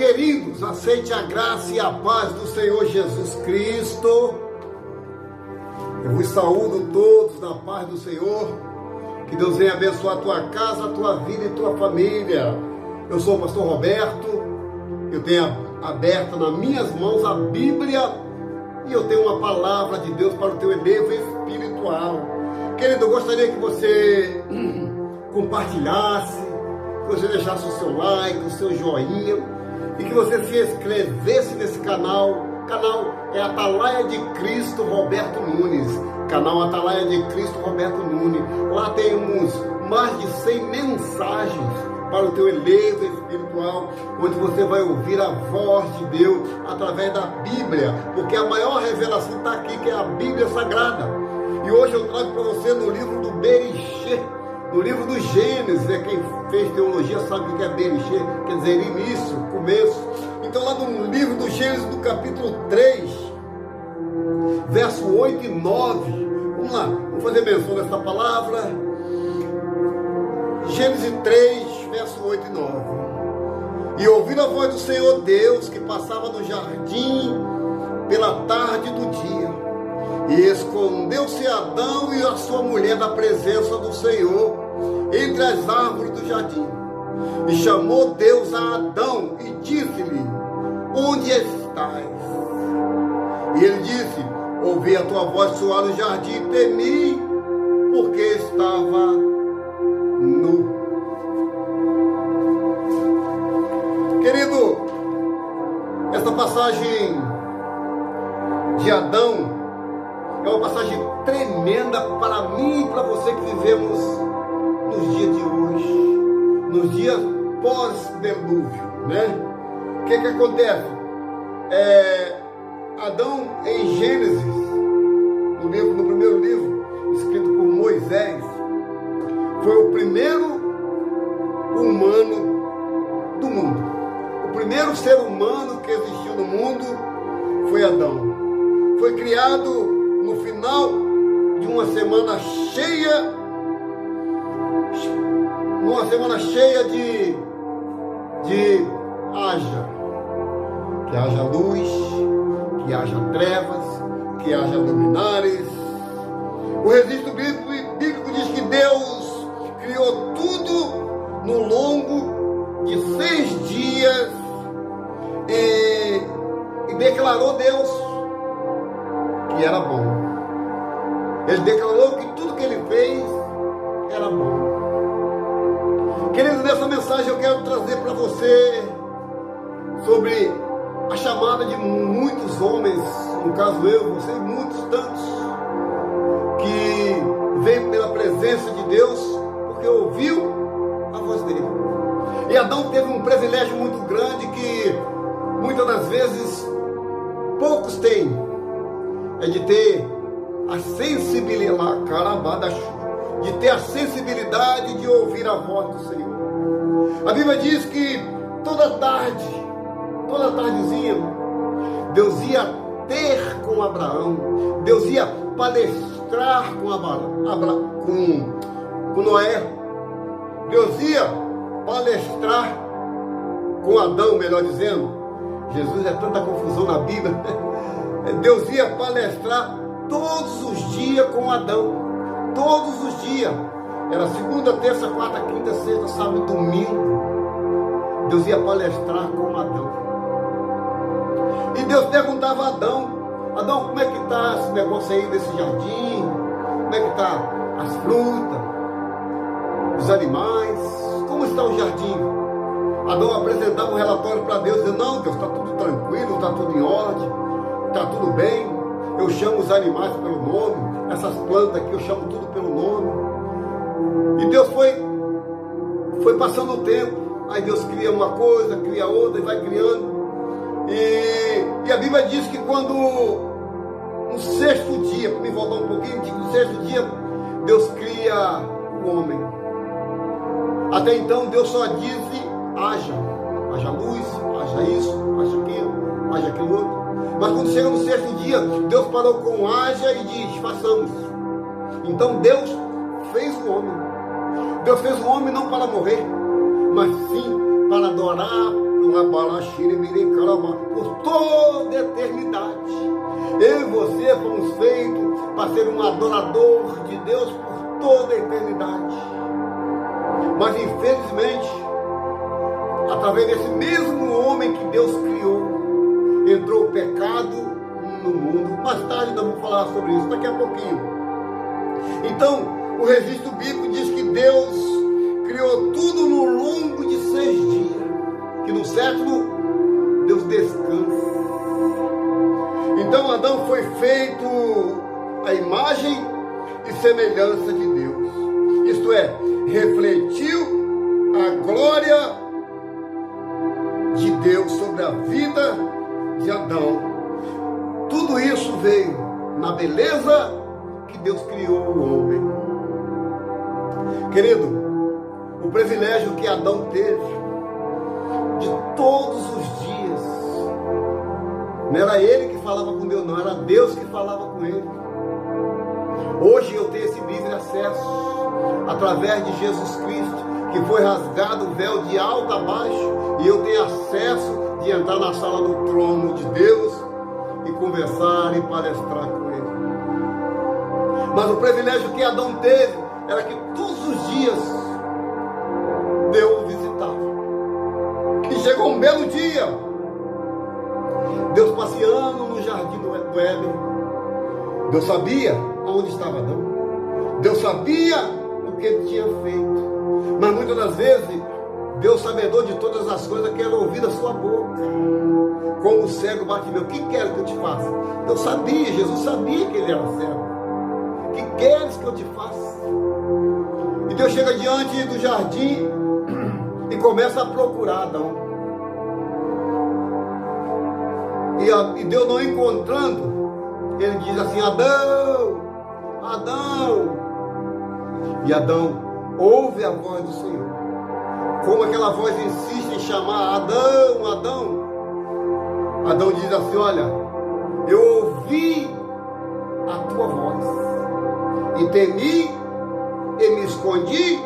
queridos, aceite a graça e a paz do Senhor Jesus Cristo. Eu vos saúdo todos na paz do Senhor. Que Deus venha abençoar a tua casa, a tua vida e a tua família. Eu sou o pastor Roberto. Eu tenho aberta nas minhas mãos a Bíblia e eu tenho uma palavra de Deus para o teu elevo espiritual. Querido, eu gostaria que você compartilhasse, que você deixasse o seu like, o seu joinha e que você se inscrevesse nesse canal. O canal é Atalaia de Cristo Roberto Nunes. Canal Atalaia de Cristo Roberto Nunes. Lá temos mais de 100 mensagens para o teu elevo espiritual, onde você vai ouvir a voz de Deus através da Bíblia, porque a maior revelação está aqui, que é a Bíblia Sagrada. E hoje eu trago para você no livro do Bereshê, no livro do Gênesis. Quem fez teologia sabe o que é Bereshê, quer dizer início, começo. Então lá no livro do Gênesis, do capítulo 3, verso 8 e 9, vamos lá, vamos fazer menção dessa palavra. Gênesis 3, verso 8 e 9. E ouviram a voz do Senhor Deus, que passava no jardim pela tarde do dia. E escondeu-se Adão e a sua mulher da presença do Senhor entre as árvores do jardim. E chamou Deus a Adão e disse-lhe: onde estás? E ele disse: ouvi a tua voz soar no jardim e temi, porque estava nu. Querido, essa passagem de Adão é uma passagem tremenda para mim e para você que vivemos nos dias de hoje, nos dias pós-delúvio, né? O que acontece? Adão, em Gênesis, no primeiro livro, escrito por Moisés, foi o primeiro humano do mundo. O primeiro ser humano que existiu no mundo foi Adão. Foi criado no final de uma semana cheia de haja. Que haja luz, que haja trevas, que haja luminares. O registro bíblico diz que Deus criou tudo no longo de 6 dias e declarou Deus que era bom. Ele declarou que tudo que ele fez era bom. Querido, nessa mensagem eu quero trazer para você sobre a chamada de muitos homens, no caso eu, você e muitos tantos, que veio pela presença de Deus porque ouviu a voz dele. E Adão teve um privilégio muito grande que muitas das vezes poucos têm, é de ter a sensibilidade, de ter a sensibilidade de ouvir a voz do Senhor. A Bíblia diz que toda tardezinha, Deus ia ter com Abraão, Deus ia palestrar com Noé, Deus ia palestrar com Adão, melhor dizendo. Jesus, é tanta confusão na Bíblia. Deus ia palestrar todos os dias com Adão, todos os dias. Era segunda, terça, quarta, quinta, sexta, sábado e domingo. Deus ia palestrar com Adão. E Deus perguntava a Adão: Adão, como é que está esse negócio aí desse jardim? Como é que está as frutas, os animais? Como está o jardim? Adão apresentava um relatório para Deus, dizendo: não, Deus, está tudo tranquilo, está tudo em ordem, está tudo bem. Eu chamo os animais pelo nome, essas plantas aqui eu chamo tudo pelo nome. E Deus foi passando o tempo. Aí Deus cria uma coisa, cria outra e vai criando. E a Bíblia diz que quando no sexto dia, para me voltar um pouquinho, no sexto dia Deus cria o homem. Até então Deus só disse: haja luz, haja isso, haja aquilo, haja aquilo outro. Mas quando chega no sexto dia, Deus parou com haja e diz: façamos. Então Deus fez o homem. Deus fez o homem não para morrer, mas sim para adorar o por toda a eternidade. Eu e você fomos feitos para ser um adorador de Deus por toda a eternidade. Mas infelizmente, através desse mesmo homem que Deus criou, entrou o pecado no mundo. Mais tarde nós vamos falar sobre isso, daqui a pouquinho. Então, o registro bíblico diz que Deus criou tudo no longo de 6 dias. Que no sétimo, Deus descansa. Então, Adão foi feito à imagem e semelhança de Deus. Isto é, refletiu a glória de Deus sobre a vida de Adão. Tudo isso veio na beleza que Deus criou o homem. Querido, o privilégio que Adão teve de todos os dias, não era ele que falava com Deus, não, era Deus que falava com ele. Hoje eu tenho esse livre acesso através de Jesus Cristo, que foi rasgado o véu de alto a baixo, e eu tenho acesso de entrar na sala do trono de Deus e conversar e palestrar com ele. Mas o privilégio que Adão teve era que todos os dias Deus o visitava. E chegou um belo dia, Deus passeando no jardim do Éden. Deus sabia onde estava Adão. Deus sabia o que ele tinha feito. Mas muitas das vezes, Deus, sabedor de todas as coisas, quer ouvir da sua boca. Como o cego Bartimeu: que quero que eu te faça? Deus sabia, Jesus sabia que ele era cego. Que queres que eu te faça? E Deus chega diante do jardim e começa a procurar Adão. E Deus não encontrando, ele diz assim: Adão, Adão. E Adão ouve a voz do Senhor. Como aquela voz insiste em chamar: Adão, Adão. Adão diz assim: olha, eu ouvi a tua voz e temi e me escondi,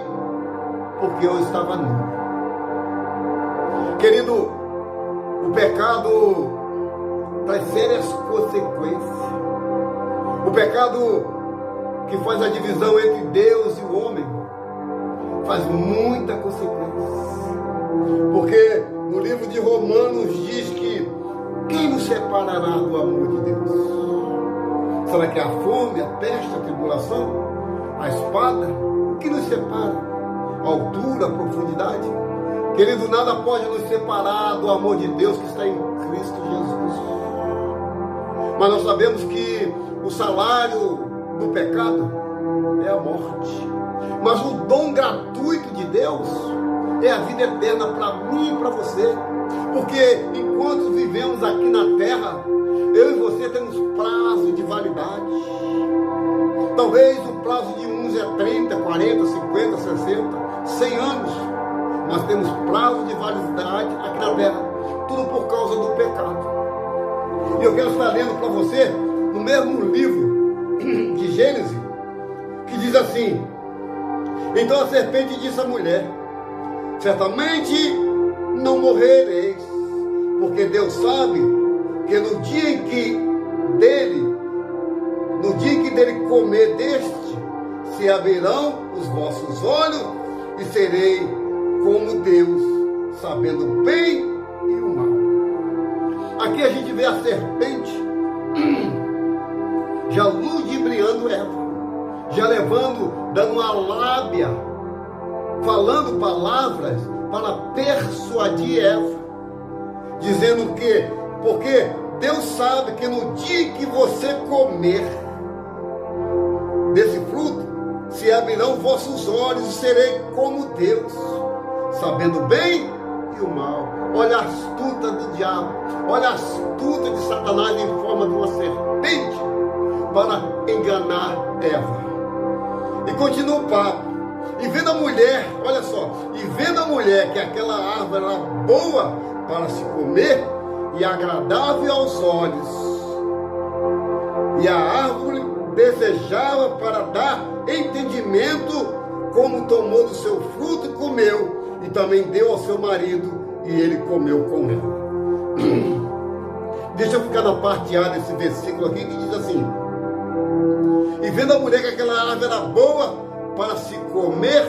porque eu estava nu. Querido, o pecado traz sérias consequências. O pecado que faz a divisão entre Deus e o homem faz muita consequência. Porque no livro de Romanos diz que quem nos separará do amor de Deus? Será que é a fome, a peste, a tribulação, a espada? O que nos separa? A altura, a profundidade? Querido, nada pode nos separar do amor de Deus que está em Cristo Jesus. Mas nós sabemos que o salário do pecado é a morte. Mas o dom gratuito de Deus é a vida eterna para mim e para você. Porque enquanto vivemos aqui na terra, eu e você temos prazo de validade. Talvez o prazo de uns é 30, 40, 50, 60, 100 anos. Mas temos prazo de validade aqui na terra. Tudo por causa do pecado. E eu quero estar lendo para você no mesmo livro de Gênesis, que diz assim: então a serpente disse à mulher: certamente não morrereis, porque Deus sabe que no dia em que dele comer deste, se abrirão os vossos olhos e serei como Deus, sabendo o bem e o mal. Aqui a gente vê a serpente já ludibriando Eva, já dando uma lábia, falando palavras para persuadir Eva, dizendo que, porque Deus sabe que no dia que você comer desse fruto, se abrirão vossos olhos e serei como Deus, sabendo o bem e o mal. Olha a astuta do diabo, olha a astuta de Satanás em forma de uma serpente para enganar Eva. E continua o papo. E vendo a mulher, olha só, e vendo a mulher que aquela árvore era boa para se comer e agradável aos olhos, e a árvore desejava para dar entendimento, como tomou do seu fruto e comeu, e também deu ao seu marido, e ele comeu com ela. Deixa eu ficar na parte A desse versículo aqui, que diz assim: e vendo a mulher que aquela árvore era boa para se comer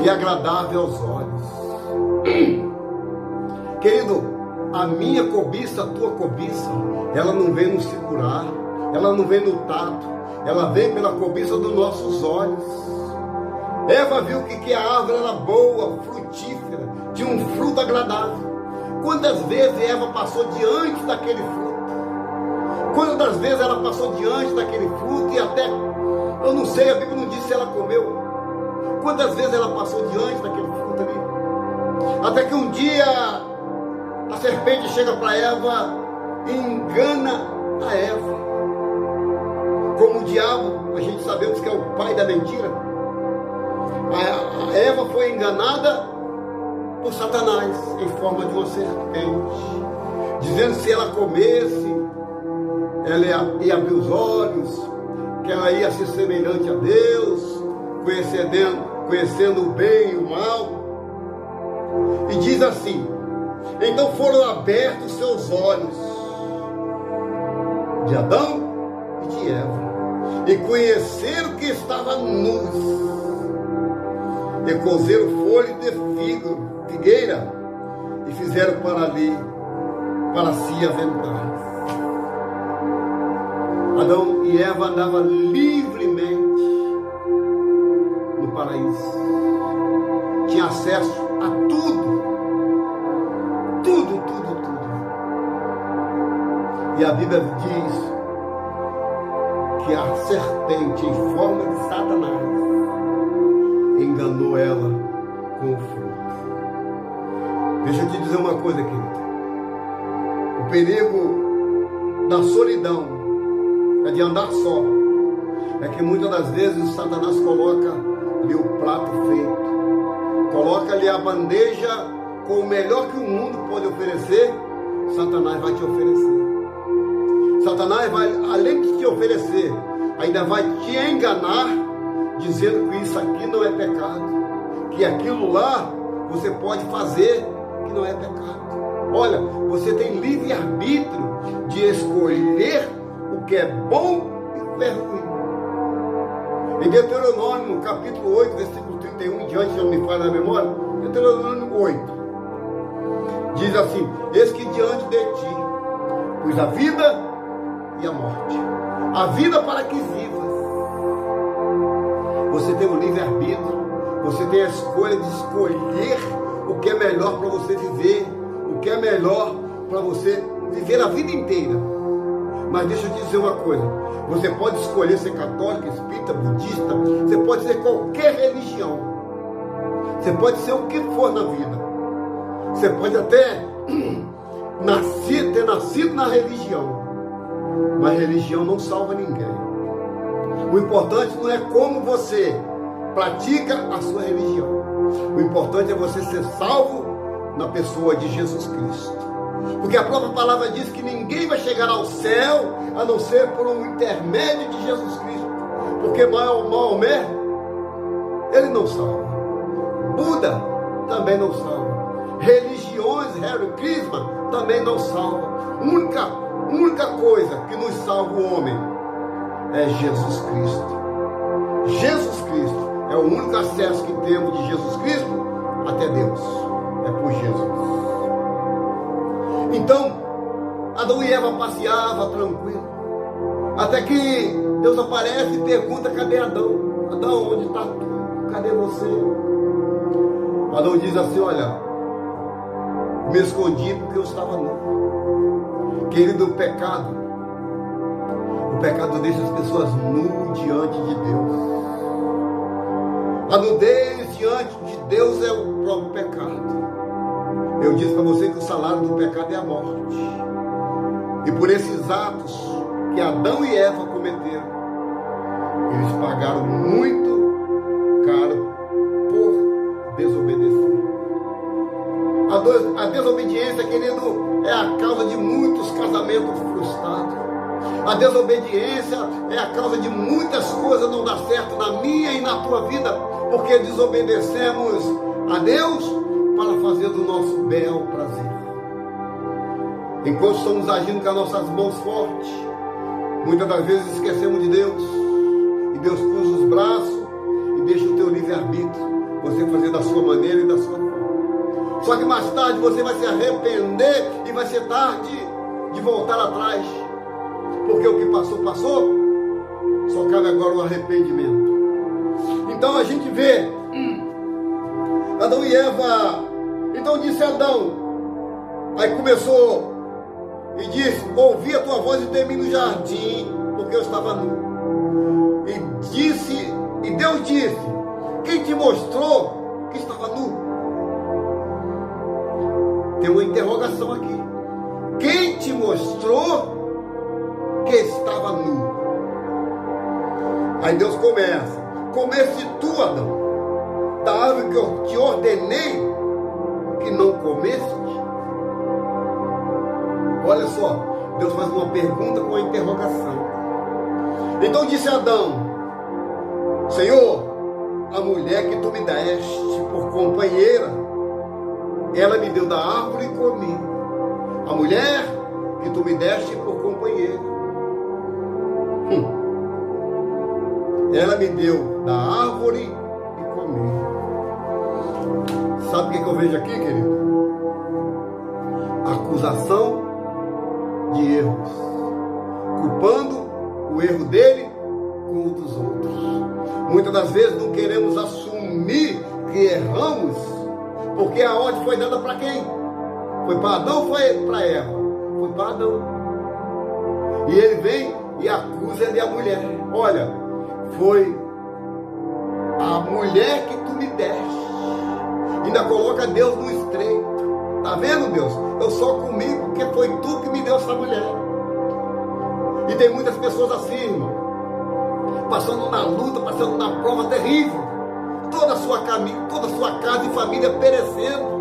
e agradável aos olhos. Querido, a minha cobiça, a tua cobiça, ela não vem nos segurar, ela não vem no tato, ela vem pela cobiça dos nossos olhos. Eva viu que a árvore era boa, frutífera, tinha um fruto agradável. Quantas vezes Eva passou diante daquele fruto? Quantas vezes ela passou diante daquele fruto e até, eu não sei, a Bíblia não diz se ela comeu. Quantas vezes ela passou diante daquele fruto ali? Até que um dia a serpente chega para Eva e engana a Eva. Como o diabo, a gente sabemos que é o pai da mentira. A Eva foi enganada por Satanás em forma de uma serpente, dizendo que se ela comesse, ela ia abrir os olhos, que ela ia ser semelhante a Deus, conhecendo o bem e o mal. E diz assim: então foram abertos seus olhos, de Adão e de Eva, e conheceram que estava nus, e cozeram folha de figueira, e fizeram para si aventais. Adão e Eva andavam livremente no paraíso, tinha acesso a tudo. E a Bíblia diz que a serpente, em forma de Satanás, enganou ela com o fruto. Deixa eu te dizer uma coisa, querido. O perigo da solidão, é de andar só, é que muitas das vezes o Satanás coloca ali o prato feito, coloca ali a bandeja com o melhor que o mundo pode oferecer. Satanás vai te oferecer. Satanás vai, além de te oferecer, ainda vai te enganar, dizendo que isso aqui não é pecado, que aquilo lá você pode fazer, que não é pecado. Olha, você tem livre-arbítrio de escolher o que é bom e o que é ruim. Em Deuteronômio, capítulo 8, versículo 31 em diante, não me falha a memória, Deuteronômio 8, diz assim: eis que diante de ti pus a vida e a morte, a vida para que vivas. Você tem o livre-arbítrio, você tem a escolha de escolher o que é melhor para você viver, o que é melhor para você viver a vida inteira. Mas deixa eu te dizer uma coisa: você pode escolher ser católico, espírita, budista, você pode ser qualquer religião, você pode ser o que for na vida, você pode até ter nascido na religião, mas religião não salva ninguém. O importante não é como você pratica a sua religião, o importante é você ser salvo na pessoa de Jesus Cristo. Porque a própria palavra diz que ninguém vai chegar ao céu a não ser por um intermédio de Jesus Cristo. Porque Maomé, ele não salva. Buda também não salva. Religiões, Hare Krishna também não salva. Única coisa que nos salva o homem é Jesus Cristo. Jesus Cristo é o único acesso que temos de Jesus Cristo até Deus. É por Jesus. Então, Adão e Eva passeavam tranquilo, até que Deus aparece e pergunta: cadê Adão? Adão, onde está tu? Cadê você? Adão diz assim: olha, me escondi porque eu estava nu. Querido, o pecado deixa as pessoas nuas diante de Deus. A nudez diante de Deus é o próprio pecado. Eu disse para você que o salário do pecado é a morte. E por esses atos que Adão e Eva cometeram, eles pagaram muito caro por desobedecer. A desobediência, querido, é a causa de muitos casamentos frustrados. A desobediência é a causa de muitas coisas não dar certo na minha e na tua vida, porque desobedecemos a Deus para fazer do nosso bel prazer. Enquanto estamos agindo com as nossas mãos fortes, muitas das vezes esquecemos de Deus, e Deus cruza os braços e deixa o teu livre-arbítrio, você fazer da sua maneira e da sua forma. Só que mais tarde você vai se arrepender e vai ser tarde de voltar atrás, porque o que passou, passou, só cabe agora o arrependimento. Então a gente vê Adão e Eva. Então disse Adão, aí começou e disse: ouvi a tua voz e temi no jardim, porque eu estava nu. E Deus disse: quem te mostrou que estava nu? Tem uma interrogação aqui. Quem te mostrou que estava nu? Aí Deus começa: comeste tu, Adão, da árvore que eu te ordenei que não comeste? Olha só, Deus faz uma pergunta com uma interrogação. Então disse Adão: Senhor, a mulher que tu me deste por companheira, ela me deu da árvore e comi. A mulher que tu me deste por companheira, ela me deu da árvore e comi. Sabe o que eu vejo aqui, querido? Acusação de erros, culpando o erro dele com o dos outros. Muitas das vezes não queremos assumir que erramos, porque a ordem foi dada para quem? Foi para Adão ou foi para Eva? Foi para Adão. E ele vem e acusa ele a mulher: olha, foi a mulher que tu me deste. Ainda coloca Deus no estreito. Tá vendo, Deus? Eu só comi porque foi tu que me deu essa mulher. E tem muitas pessoas assim, irmão, passando na luta, passando na prova terrível, toda a sua casa e família perecendo.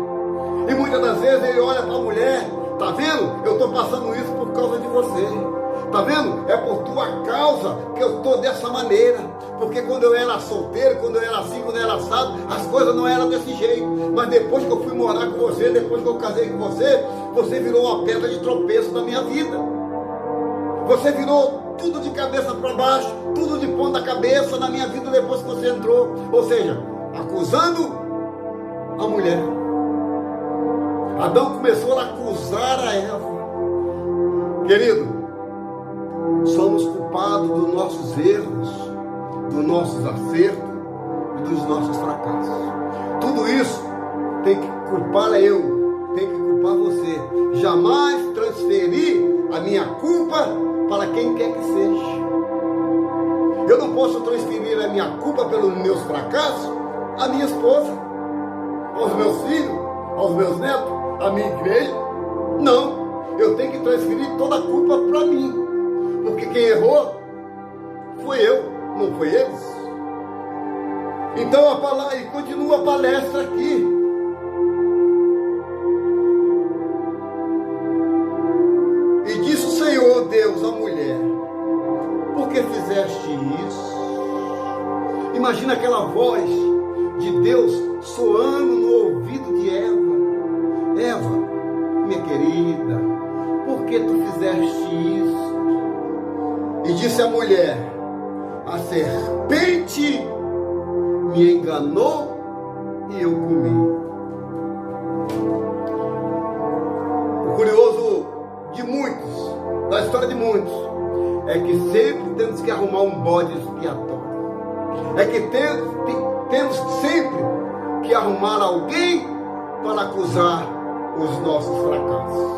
E muitas das vezes ele olha para a mulher: tá vendo? Eu estou passando isso por causa de você. Tá vendo? É por tua causa que eu estou dessa maneira. Porque quando eu era solteiro, quando eu era assim, quando eu era assado, as coisas não eram desse jeito. Mas depois que eu fui morar com você, depois que eu casei com você, você virou uma pedra de tropeço na minha vida. Você virou tudo de cabeça para baixo, tudo de ponta cabeça na minha vida depois que você entrou. Ou seja, acusando a mulher. Adão começou a acusar a Eva. Querido, somos culpados dos nossos erros, dos nossos acertos e dos nossos fracassos. Tudo isso tem que culpar eu, tem que culpar você. Jamais transferir a minha culpa para quem quer que seja. Eu não posso transferir a minha culpa pelos meus fracassos à minha esposa, aos meus filhos, aos meus netos, à minha igreja. Não, eu tenho que transferir toda a culpa para mim. Porque quem errou foi eu, não foi eles. Então e continua a palestra aqui. E disse o Senhor Deus à mulher: por que fizeste isso? Imagina aquela voz de Deus soando no ouvido de Eva: Eva, minha querida, por que tu fizeste isso? E disse a mulher: a serpente me enganou e eu comi. O curioso de muitos, da história de muitos, é que sempre temos que arrumar um bode expiatório. É que temos sempre que arrumar alguém para acusar os nossos fracassos.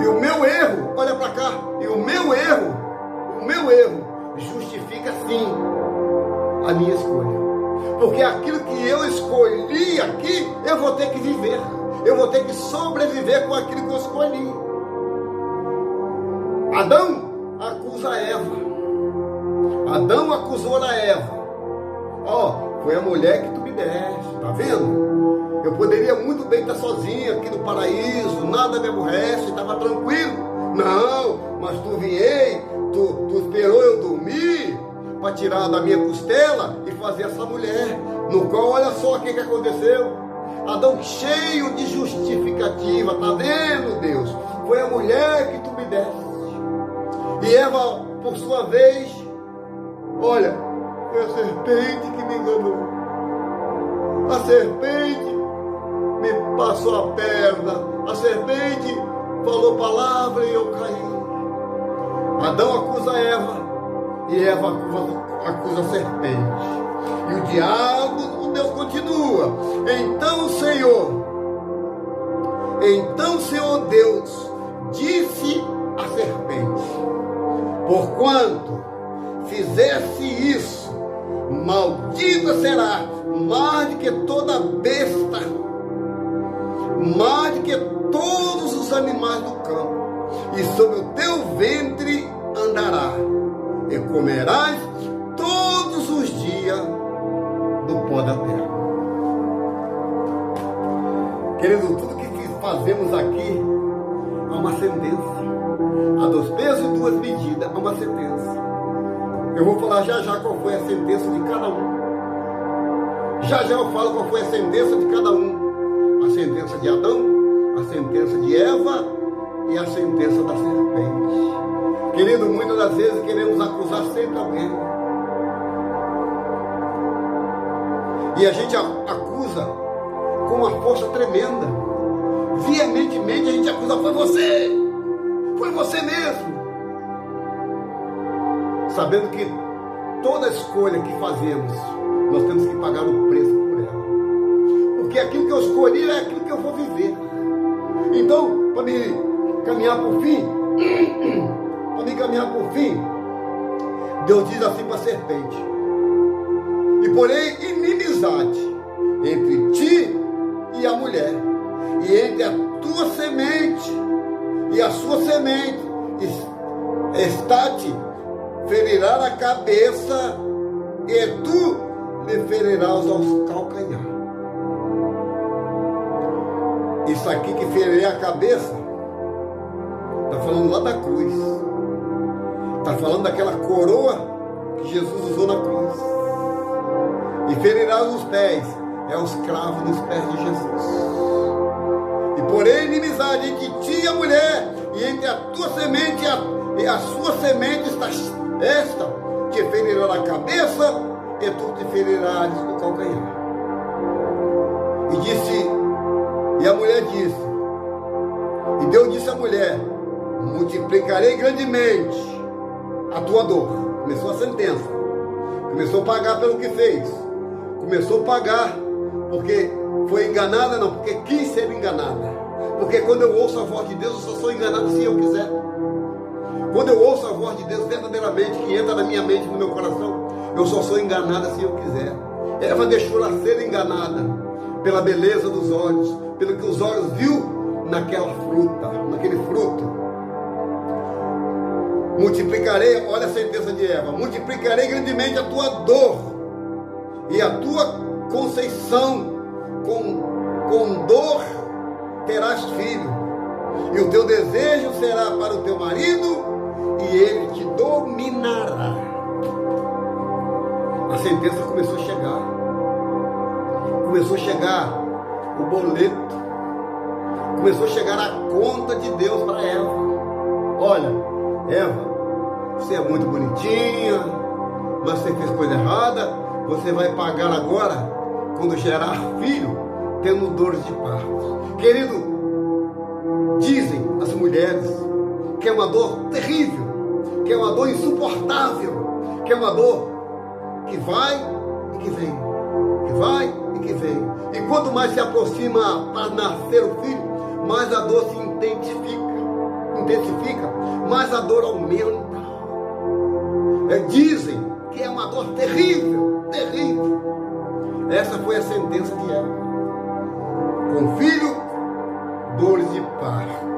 E o meu erro, olha para cá, e o meu erro justifica sim a minha escolha. Porque aquilo que eu escolhi aqui, eu vou ter que viver. Eu vou ter que sobreviver com aquilo que eu escolhi. Adão acusa a Eva. Adão acusou a Eva: foi a mulher que tu me deste, tá vendo? Eu poderia muito bem estar sozinho aqui no paraíso, nada me aborrece, estava tranquilo. Não, mas tu tu esperou eu dormir, para tirar da minha costela e fazer essa mulher. No qual, olha só o que aconteceu. Adão cheio de justificativa, tá vendo, Deus? Foi a mulher que tu me deste. E Eva, por sua vez, olha, foi a serpente que me enganou. A serpente me passou a perna. A serpente falou palavra e eu caí. Adão acusa Eva e Eva acusa a serpente. E o diabo, o Deus continua. Então o Senhor Deus disse à serpente: porquanto fizesse isso, maldita será mais do que toda besta, mais do que todos os animais do campo, e sobre o teu ventre andará, e comerás todos os dias do pó da terra. Querido, tudo que fazemos aqui há uma sentença. Há 2 pesos e 2 medidas, há uma sentença. Eu vou falar já qual foi a sentença de cada um. Já eu falo qual foi a sentença de cada um. A sentença de Adão, a sentença de Eva e a sentença da serpente. Querido, muitas das vezes queremos acusar sempre alguém. E a gente acusa com uma força tremenda. Veementemente a gente acusa: foi você! Foi você mesmo! Sabendo que toda escolha que fazemos, nós temos que pagar o preço por ela. Porque aquilo que eu escolhi é aquilo que eu vou viver. Então, para me caminhar por fim, Deus diz assim para a serpente: e porém inimizade entre ti e a mulher, e entre a tua semente e a sua semente, está-te ferirá a cabeça, e tu lhe ferirás aos calcanhares. Isso aqui que ferirá a cabeça, está falando lá da cruz. Está falando daquela coroa que Jesus usou na cruz. E ferirás os pés, é os cravos nos pés de Jesus. E porém inimizade entre ti e a mulher, e entre a tua semente e a sua semente está esta, te ferirá a cabeça, e tu te ferirás no calcanhar. E a mulher disse, e Deus disse à mulher: multiplicarei grandemente a tua dor. Começou a sentença. Começou a pagar pelo que fez. Começou a pagar porque foi enganada, não, porque quis ser enganada. Porque quando eu ouço a voz de Deus, eu só sou enganado se eu quiser. Quando eu ouço a voz de Deus verdadeiramente, que entra na minha mente, no meu coração, eu só sou enganada se eu quiser. Eva deixou ela ser enganada pela beleza dos olhos, pelo que os olhos viu naquela fruta, naquele fruto. Multiplicarei, olha a sentença de Eva: multiplicarei grandemente a tua dor e a tua conceição, com dor terás filho, e o teu desejo será para o teu marido, e ele te dominará. A sentença começou a chegar. Começou a chegar o boleto. Começou a chegar a conta de Deus para Eva. Olha, Eva, você é muito bonitinha, mas você fez coisa errada. Você vai pagar agora, quando gerar filho, tendo dores de parto. Querido, dizem as mulheres que é uma dor terrível, que é uma dor insuportável, que é uma dor que vai e que vem, que vai e que vem. E quanto mais se aproxima para nascer o filho, mais a dor se intensifica, mais a dor aumenta. Dizem que é uma dor terrível, terrível. Essa foi a sentença de Eva. Com filho, dores de parto.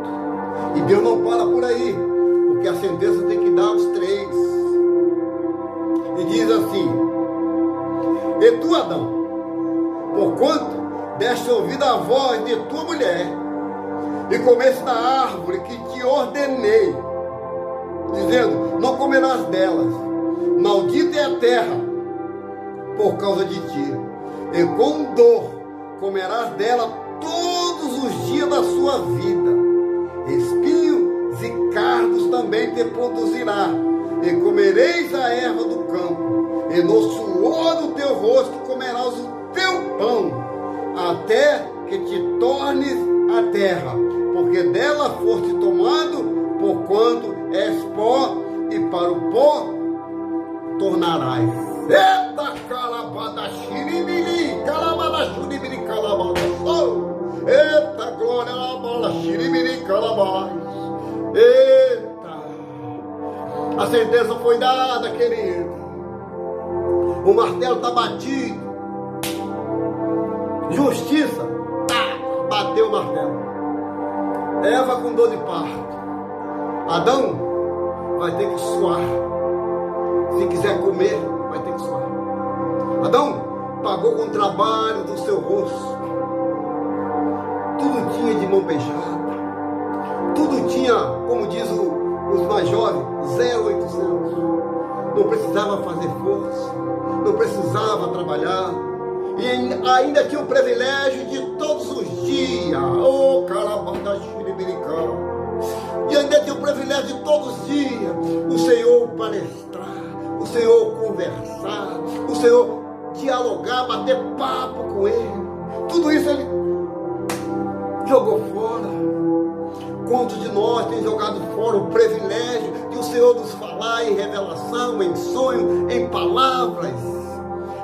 E Deus não para por aí, porque a sentença tem que dar aos 3. E diz assim: e tu, Adão, porquanto deste ouvido à voz de tua mulher, e comeste da árvore que te ordenei, dizendo: não comerás delas, maldita é a terra por causa de ti, e com dor comerás dela todos os dias da sua vida. Espinhos e cardos também te produzirá, e comereis a erva do campo, e no suor do teu rosto comerás o teu pão, até que te tornes a terra, porque dela foste tomado, porquanto és pó, e para o pó tornarás. Eita, calabada, xiribiri, calabada, xiribiri, calabada, oh! Eita, glória, calabada, xiribiri, calabada. Eita, a sentença foi dada, querido. O martelo está batido. Justiça, bateu o martelo. Eva com dor de parto. Adão vai ter que suar. Se quiser comer, vai ter que suar. Adão pagou com o trabalho do seu rosto. Tudo tinha de mão beijada. Tudo tinha, como diz os mais jovens, 0800. Não precisava fazer força. Não precisava trabalhar. E ainda tinha o privilégio de todos os dias. Oh, carabada, xiribiricá. E ainda tinha o privilégio de todos os dias o Senhor palestrar, o Senhor conversar, o Senhor dialogar, bater papo com ele. Tudo isso ele jogou fora. Quantos de nós tem jogado fora o privilégio de o Senhor nos falar em revelação, em sonho, em palavras?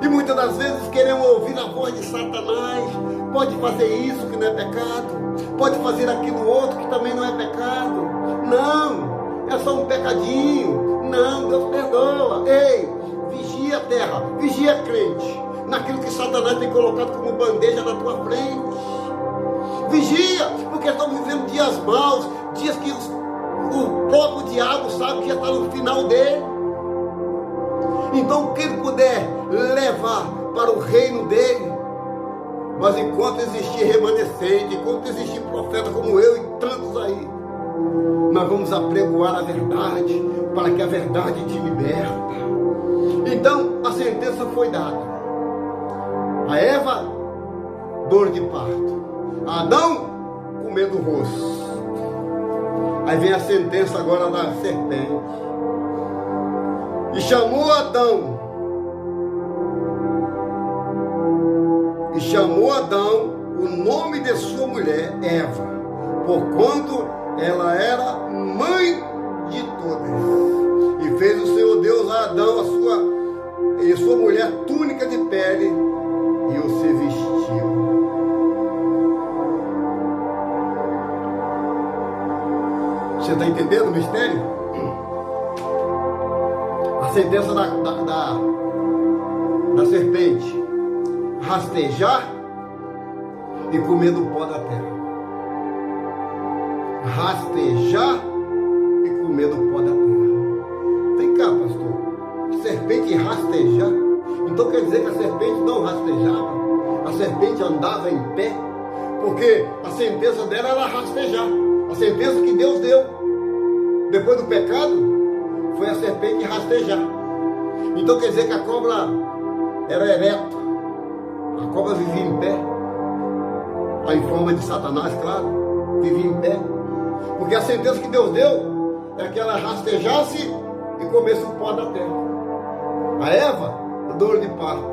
E muitas das vezes queremos ouvir a voz de Satanás. Pode fazer isso que não é pecado. Pode fazer aquilo outro que também não é pecado. Não, é só um pecadinho. Não, Deus perdoa. Ei, vigia a terra, vigia a crente, naquilo que Satanás tem colocado como bandeja na tua frente. Vigia, porque estamos vivendo dias maus, dias que o próprio diabo sabe que já está no final dele. Então, o que ele puder levar para o reino dele. Mas enquanto existir remanescente, enquanto existir profeta como eu e tantos aí, nós vamos apregoar a verdade, para que a verdade te liberta. Então, a sentença foi dada. A Eva, dor de parto. A Adão, comendo o rosto. Aí vem a sentença agora da serpente. E chamou Adão. E chamou Adão o nome de sua mulher, Eva, porquanto ela era mãe de todas. E fez o Senhor Deus a Adão a sua mulher túnica de pele, e o se vestiu. Você está entendendo o mistério? A sentença da serpente: rastejar e comer do pó da terra. Rastejar e comer do pó da terra. Vem cá, pastor. Serpente rastejar? Então quer dizer que a serpente não rastejava? A serpente andava em pé? Porque a sentença dela era rastejar. A sentença que Deus deu depois do pecado foi a serpente rastejar. Então quer dizer que a cobra era ereta. A cobra vivia em pé. Em forma de Satanás, claro. Vivia em pé. Porque a sentença que Deus deu é que ela rastejasse e comesse o pó da terra. A Eva, a dor de parto.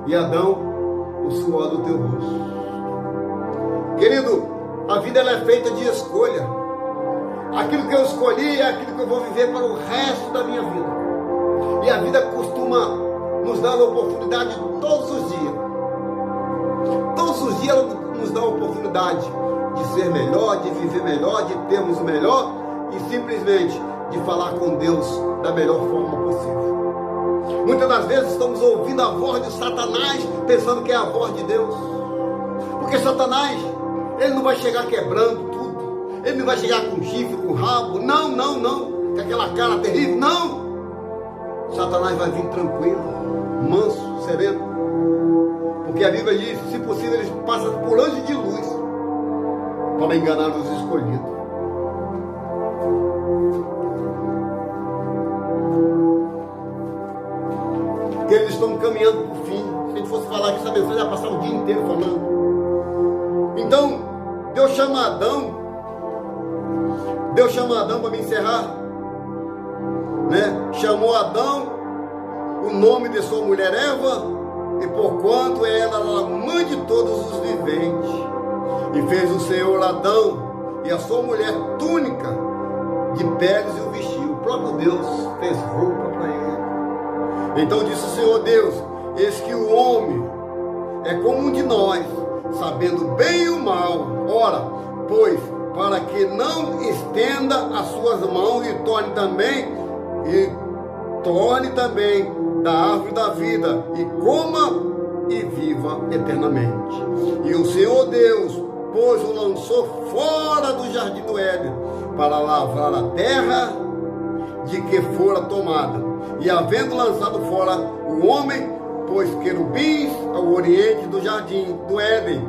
E Adão, o suor do teu rosto. Querido, a vida ela é feita de escolha. Aquilo que eu escolhi é aquilo que eu vou viver para o resto da minha vida. E a vida costuma nos dar a oportunidade todos os dias. Todos os dias ela nos dá a oportunidade de ser melhor, de viver melhor, de termos o melhor e simplesmente de falar com Deus da melhor forma possível. Muitas das vezes estamos ouvindo a voz de Satanás pensando que é a voz de Deus. Porque Satanás, ele não vai chegar quebrando tudo. Ele não vai chegar com chifre, com rabo. Não, não, não. Com aquela cara terrível. Não. Satanás vai vir tranquilo, manso, sereno. Porque a Bíblia diz, se possível, eles passam por anjo de luz para enganar os escolhidos. porque eles estão caminhando para o fim. Se a gente fosse falar que essa mensagem ia passar o dia inteiro falando. Então, Deus chama Adão para me encerrar, né? Chamou Adão, o nome de sua mulher Eva, e porquanto ela era a mãe de todos os viventes, e fez o Senhor Adão e a sua mulher túnica de peles e o vestiu. O próprio Deus fez roupa para ele. Então disse o Senhor Deus: eis que o homem é como um de nós, sabendo bem e o mal. Ora, pois, para que não estenda as suas mãos e torne também da árvore da vida, e coma e viva eternamente. E o Senhor Deus, pois, o lançou fora do jardim do Éden, para lavrar a terra de que fora tomada. E havendo lançado fora o homem, pôs querubins ao oriente do jardim do Éden,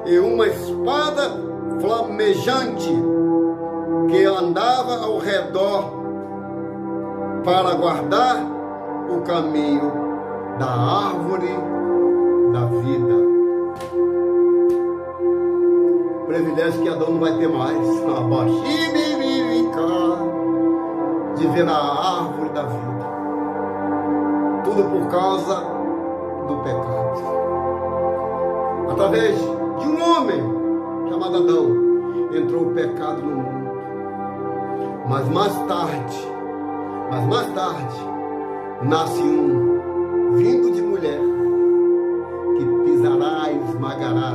e uma espada flamejante que andava ao redor para guardar o caminho da árvore da vida. Privilégio que Adão não vai ter mais, de ver a árvore da vida. Tudo por causa do pecado. Através de um homem chamado Adão, entrou o pecado no mundo. Mas mais tarde, nasce um vindo de mulher, que pisará e esmagará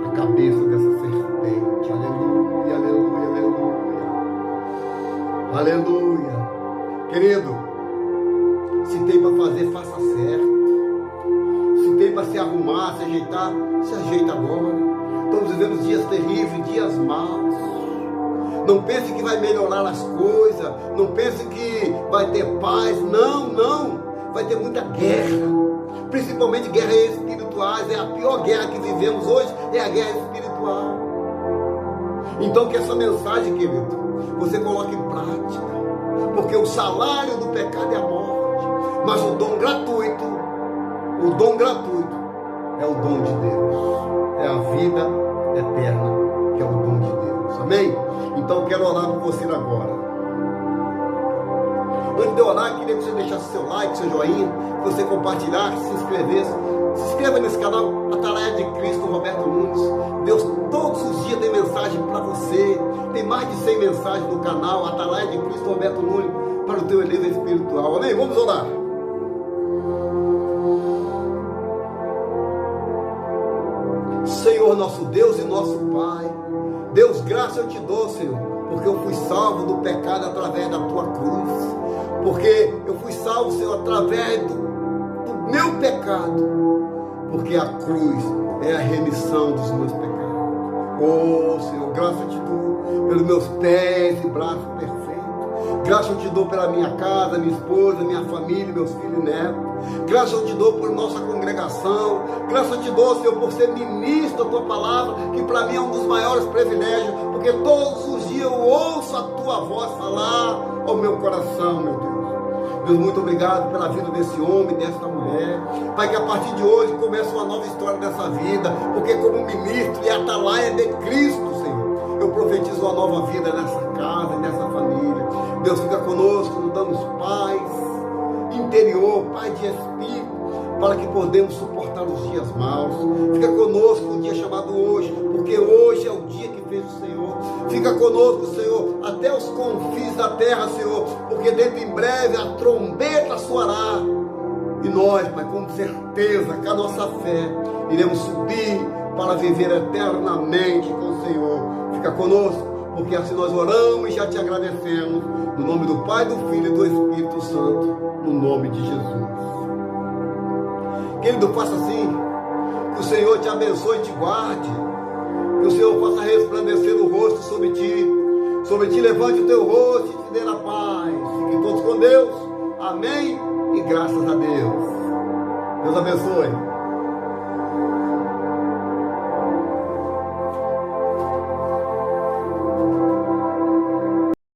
a cabeça dessa serpente. Aleluia, aleluia, aleluia. Aleluia. Querido, se tem para fazer, faça certo. Se tem para se arrumar, se ajeitar, se ajeita agora. Estamos vivendo dias terríveis, dias maus. Não pense que vai melhorar as coisas. Não pense que vai ter paz. Não, não. Vai ter muita guerra. Principalmente guerras espirituais. É a pior guerra que vivemos hoje, é a guerra espiritual. Então que essa mensagem, querido, você coloque em prática. Porque o salário do pecado é a morte. Mas o dom gratuito é o dom de Deus. É a vida eterna, que é o dom de Deus. Amém? Então eu quero orar por você agora. Antes de orar, queria que você deixasse seu like, seu joinha, que você compartilhasse, se inscrevesse. Se inscreva nesse canal, Atalaia de Cristo, Roberto Nunes. Deus todos os dias tem mensagem para você. Tem mais de 100 mensagens no canal, Atalaia de Cristo, Roberto Nunes, para o teu elevador espiritual. Amém? Vamos orar. Senhor, nosso Deus e nosso Pai, Deus, graça eu te dou, Senhor, porque eu fui salvo do pecado através da tua cruz, porque eu fui salvo, Senhor, através do meu pecado, porque a cruz é a remissão dos meus pecados. Oh, Senhor, graça eu te dou pelos meus pés e braços perfeitos. Graça eu te dou pela minha casa, minha esposa, minha família, meus filhos e netos. Graça eu te dou por nossa congregação. Graça eu te dou, Senhor, por ser ministro da tua palavra, que para mim é um dos maiores privilégios, porque todos os dias eu ouço a tua voz falar ao meu coração, meu Deus. Deus, muito obrigado pela vida desse homem, dessa mulher. Pai, que a partir de hoje comece uma nova história dessa vida, porque como ministro e atalaia de Cristo, Senhor, eu profetizo uma nova vida nessa casa e nessa família. Deus, fica conosco, nos damos paz interior, paz de espírito, para que podemos suportar os dias maus. Fica conosco no dia chamado hoje, porque hoje é o dia que fez o Senhor. Fica conosco, Senhor, até os confins da terra, Senhor, porque dentro em breve a trombeta soará. E nós, Pai, com certeza, com a nossa fé, iremos subir para viver eternamente com o Senhor. Fica conosco, porque assim nós oramos e já te agradecemos. No nome do Pai, do Filho e do Espírito Santo, no nome de Jesus. Querido, faça assim, que o Senhor te abençoe e te guarde, que o Senhor faça resplandecer o rosto sobre ti levante o teu rosto e te dê a paz. Fiquem todos com Deus, amém, e graças a Deus. Deus abençoe.